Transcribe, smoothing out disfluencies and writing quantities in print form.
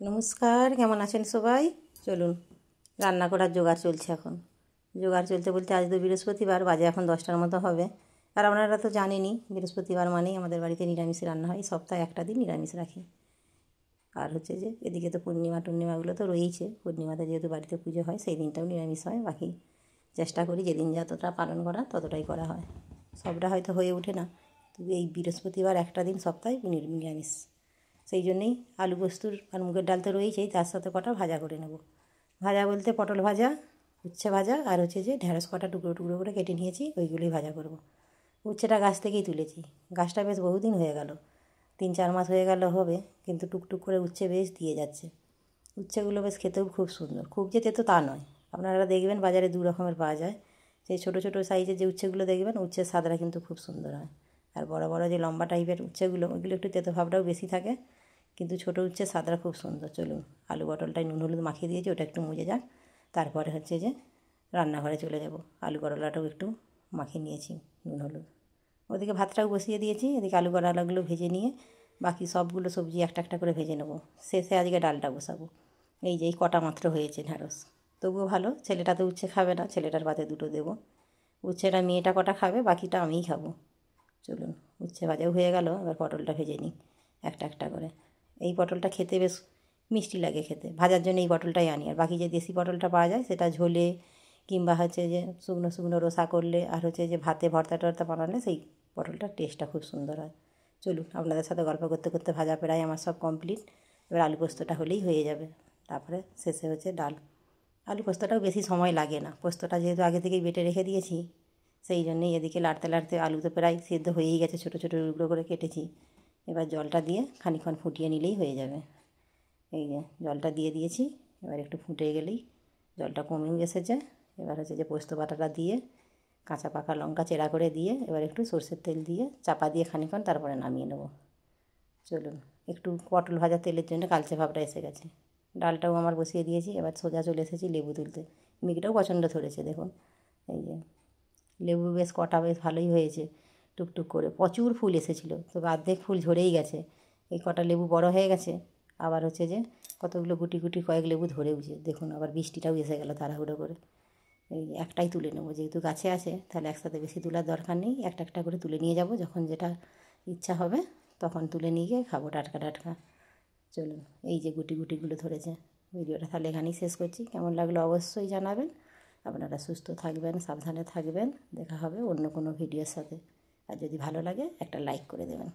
নমস্কার, কেমন আছেন সবাই? চলুন রান্না করার জোগাড় চলছে এখন। জোগাড় চলতে বলতে আজ তো বৃহস্পতিবার, বাজে এখন 10টার মতো হবে। আর আপনারা তো জানেনই বৃহস্পতিবার মানেই আমাদের বাড়িতে নিরামিষ রান্না হয়, সপ্তাহে একটা দিন নিরামিষ রাখি। আর হচ্ছে যে এদিকে তো পূর্ণিমাগুলো তো রয়েইছে, পূর্ণিমাতে যেহেতু বাড়িতে পুজো হয় সেই দিনটাও নিরামিষ হয়। বাকি চেষ্টা করি যেদিন যতটা পালন করা ততটাই করা হয়, সবটা হয়তো হয়ে ওঠে না, তবে এই বৃহস্পতিবার একটা দিন সপ্তাহে নিরামিষ। সেই জন্যেই আলু পোস্তর আর মুগের ডাল তো রয়েছেই, তার সাথে কটা ভাজা করে নেব। ভাজা বলতে পটল ভাজা, উচ্ছে ভাজা, আর হচ্ছে যে ঢেঁড়স কটা টুকরো টুকরো করে কেটে নিয়েছি, ওইগুলোই ভাজা করব। উচ্ছেটা গাছ থেকেই তুলেছি, গাছটা বেশ বহুদিন হয়ে গেল, 3-4 মাস হয়ে গেল হবে, কিন্তু টুকটুক করে উচ্ছে বেশ দিয়ে যাচ্ছে। উচ্ছেগুলো বেশ খেতেও খুব সুন্দর, খুব যে তেতো তা নয়। আপনারা দেখবেন বাজারে 2 রকমের পাওয়া যায়, সেই ছোটো ছোটো সাইজের যে উচ্ছেগুলো দেখবেন, উচ্ছের স্বাদটা কিন্তু খুব সুন্দর হয়। আর বড় বড় যে লম্বা টাইপের উচ্ছেগুলো, ওইগুলো একটু তেতো ভাবটাও বেশি থাকে, কিন্তু ছোটো উচ্ছে স্বাদটা খুব সুন্দর। চলুন, আলু পটলটায় নুন হলুদ মাখিয়ে দিয়েছি, ওটা একটু মুজে যাক, তারপরে হচ্ছে যে রান্নাঘরে চলে যাব। আলু করলাটাও একটু মাখিয়ে নিয়েছি নুন হলুদ। ওদিকে ভাতটাও বসিয়ে দিয়েছি, এদিকে আলু করলাগুলো ভেজে নিয়ে বাকি সবগুলো সবজি একটা একটা করে ভেজে নেব। শেষে আজকে ডালটা বসাবো। এই যে এই কটা মাত্র হয়েছে ঢ্যাঁড়স, তবুও ভালো। ছেলেটা তো উচ্ছে খাবে না, ছেলেটার পাতে দুটো দেবো। উচ্ছেটা মেয়েটা কটা খাবে, বাকিটা আমিই খাবো। চলুন, উচ্ছে ভাজাও হয়ে গেল, এবার পটলটা ভেজে নিই একটা একটা করে। এই পটলটা খেতে বেশ মিষ্টি লাগে খেতে, ভাজার জন্য এই পটলটাই আনি। আর বাকি যে দেশি পটলটা পাওয়া যায় সেটা ঝোলে কিংবা হচ্ছে যে শুকনো শুকনো রসা করলে, আর হচ্ছে যে ভাতে ভর্তা টর্তা বানালে সেই পটলটার টেস্টটা খুব সুন্দর হয়। চলুন, আপনাদের সাথে গল্প করতে করতে ভাজা প্রায় আমার সব কমপ্লিট। এবার আলু পোস্তটা হলেই হয়ে যাবে, তারপরে শেষে হচ্ছে ডাল। আলু পোস্তটাও বেশি সময় লাগে না, পোস্তটা যেহেতু আগে থেকেই বেটে রেখে দিয়েছি, সেই জন্যেই এদিকে লাড়তে লাড়তে আলু তো প্রায় সিদ্ধ হয়েই গেছে, ছোটো ছোটো টুকরো করে কেটেছি। এবার জলটা দিয়ে খানিকক্ষণ ফুটিয়ে নিলেই হয়ে যাবে। এই যে জলটা দিয়ে দিয়েছি, এবার একটু ফুটে গেলেই জলটা কমেও এসেছে। এবার হচ্ছে যে পোস্ত বাটাটা দিয়ে, কাঁচা পাকা লঙ্কা চেরা করে দিয়ে, এবার একটু সরষের তেল দিয়ে চাপা দিয়ে খানিকক্ষণ তারপরে নামিয়ে নেব। চলুন, একটু পটল ভাজা তেলের জন্য কালচে ভাবটা এসে গেছে। ডালটাও আমার বসিয়ে দিয়েছি, এবার সোজা চলে এসেছি লেবু তুলতে। মিগটাও পছন্দ ধরেছে দেখুন। এই যে লেবু বেশ কটা বেশ ভালোই হয়েছে, টুকটুক করে প্রচুর ফুল এসেছিলো, তবে অর্ধেক ফুল ঝরেই গেছে। এই কটা লেবু বড় হয়ে গেছে, আবার হচ্ছে যে কতগুলো গুটি গুটি কয়েক লেবু ধরেওছে দেখুন। আবার বৃষ্টিটাও এসে গেল তাড়াহুড়ো করে। এই একটাই তুলে নেবো, যেহেতু গাছে আছে তাহলে একসাথে বেশি তোলার দরকার নেই, একটা একটা করে তুলে নিয়ে যাব, যখন যেটা ইচ্ছা হবে তখন তুলে নিয়ে গিয়ে খাবো টাটকা টাটকা। চলুন, এই যে গুটি গুটিগুলো ধরেছে। ভিডিওটা তাহলে এখানেই শেষ করছি, কেমন লাগলো অবশ্যই জানাবেন। আপনারা সুস্থ থাকবেন, সাবধানে থাকবেন, দেখা হবে অন্য কোনো ভিডিওর সাথে। আর যদি ভালো লাগে একটা লাইক করে দেবেন।